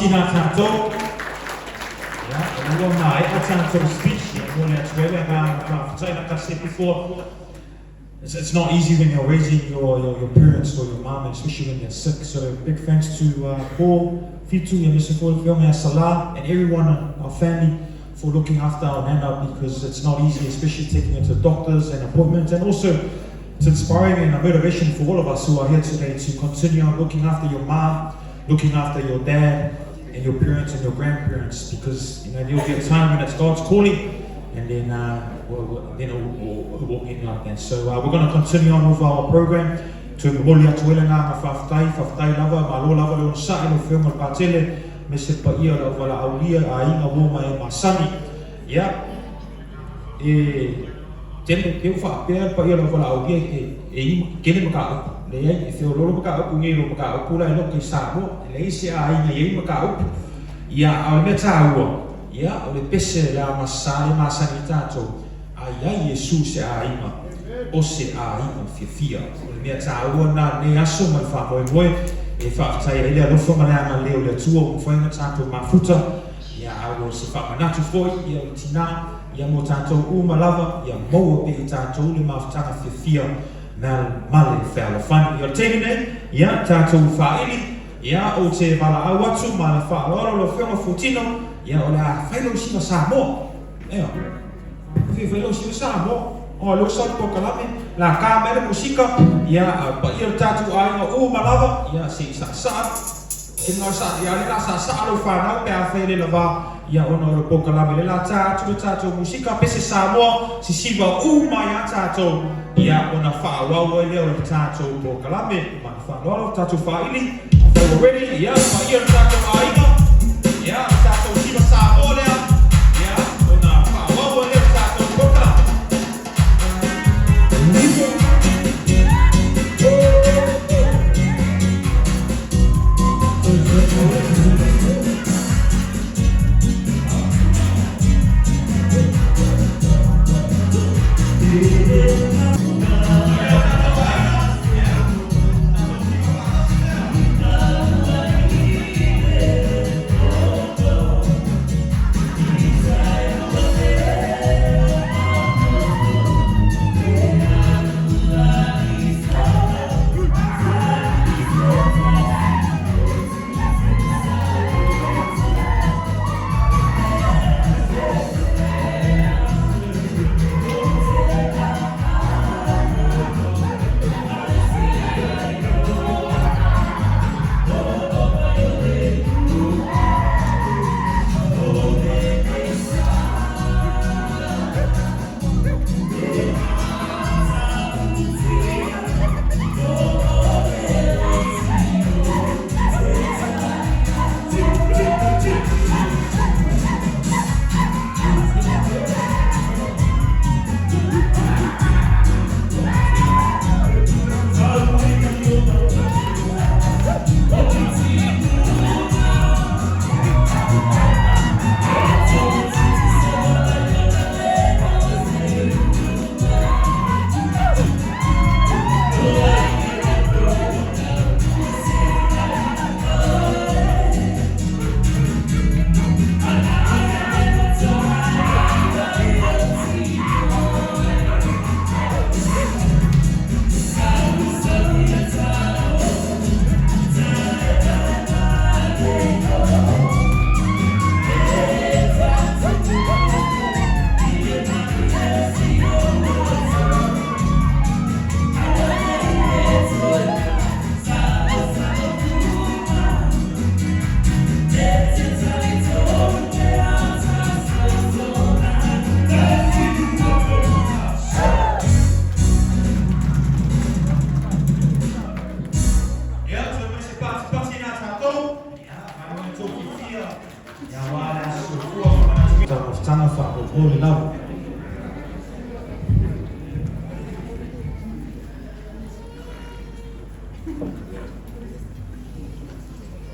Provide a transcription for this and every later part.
Tinā tātou. And I want my tātou speech. I'm going to tell you before. It's not easy when you're raising your parents or your mom, especially when they're sick. So big thanks to Paul, Fitu, Mr. Filme, Salah, and everyone in our family for looking after our nana, because it's not easy, especially taking it to doctors and appointments, and also it's inspiring and a motivation for all of us who are here today to continue on looking after your mom, looking after your dad, and your parents and your grandparents, because there'll be a time when it's God's calling, and then we'll walk in like that. So we're going to continue on with our program. Julias Sagote lava, malo lava le sa ino film al patele, me se pa ia la wala aulia a inga woma e masani. Ya. Tele ke fa pe pa ia la wala aulia e kele maka. Le ai e feo lolo maka ku ngi lo maka ku la no ke sa mo, le isi a inga ye maka. Ya au me taua. Ya, o le pese la masale masani tato. Ai Jesus se a inga. O se a inga fia. O le mea taua na ne aso man fa moe e whakatai e lea lofo mananga leo lea tua o whainga tātou mafuta. Ia awo se Faamanatu foi, ia o Tinā, ia mo tātou umalawa, ia moa pe i tātou le mawhatanga whiawhia na male whaala whani. Ia o tēne nei, ia tātou whaili, ia o te wala au atu, ma le whaaloalo lo whionga fotino, ia o le a whailo siwa Samoa. Ea, whailo siwa Samoa. O lo sa po kalame la kamera musika ya pa ia tatu ai o malava ya si sa ino sa ya la sa lo fa pe a fele la va ya ono lo po kalame la tatu musika pe se Samoa si siwa ma ya tatu ya ona fa wa le o tatu po kalame ma fa lo tatu fa ili already ya pa ia tatu ai ya tatu siwa Samoa ya ona fa wa le tatu po kalame.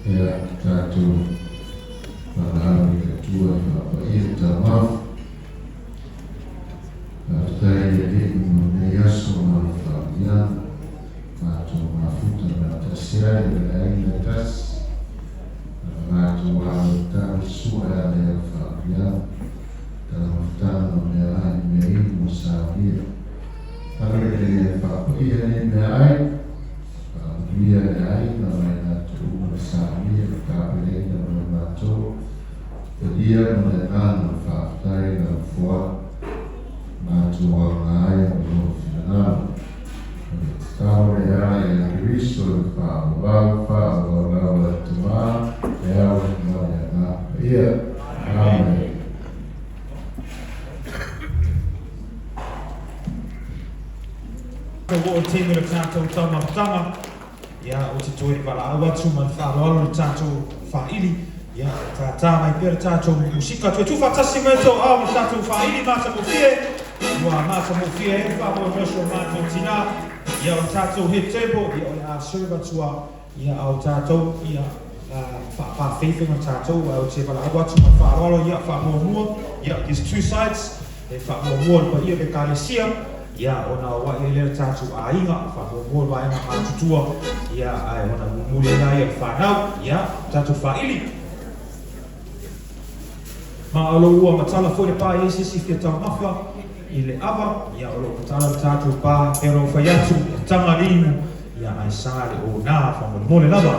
Ya tatu mahali ketua Bapak Tamaf Aftai elimu na yaso malfamia mato mafuta na tasiari na aina tas mato ya tamatanga mea ai mea i mo sāwia. Tāre e whaapuia ni mea ai, whaapuia e ai na mai nā tū mo sāwia, kāpere na mai mātou. Pedia mo e nāna whaatai na fua, mātou a ngāia mo whianau. Tāore ai e Kiriso e whaawau e Tinā, e au e mai e ngā ia. Amen. Ko o te mera tātou taumamatanga, ia o te toi wala awatu man whaaloalo le tātou whaili, ia tā mai pera tātou musika, tue tu whatasi mai tō au le tātou whaili māta mo fie, mua māta mo fie e whaamo rosho mātou Tinā, ia o tātou he tempo, ia o le a servatua, ia au tātou, ia whawhiwhinga tātou, au te wala awatu man whaaloalo, ia whaamo mua, ia there's two sides, e whaamo mua pa ia ke kālesia, ia ona wa i lera tātou a inga, whaamo mua waenga mātutua, ia ai ona mumuri nai e whanau, ia tātou whaili. Ma alo ua matala fwere pā e sisi fia tau mawha, i le awa, ia alo matala tātou pā, pero whai atu, tanga rimu, ia ai sāre o nā, whaamo mole lava.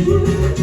Oh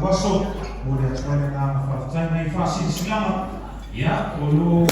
aso mo le atole na fa tai mai fa si silama ya o lo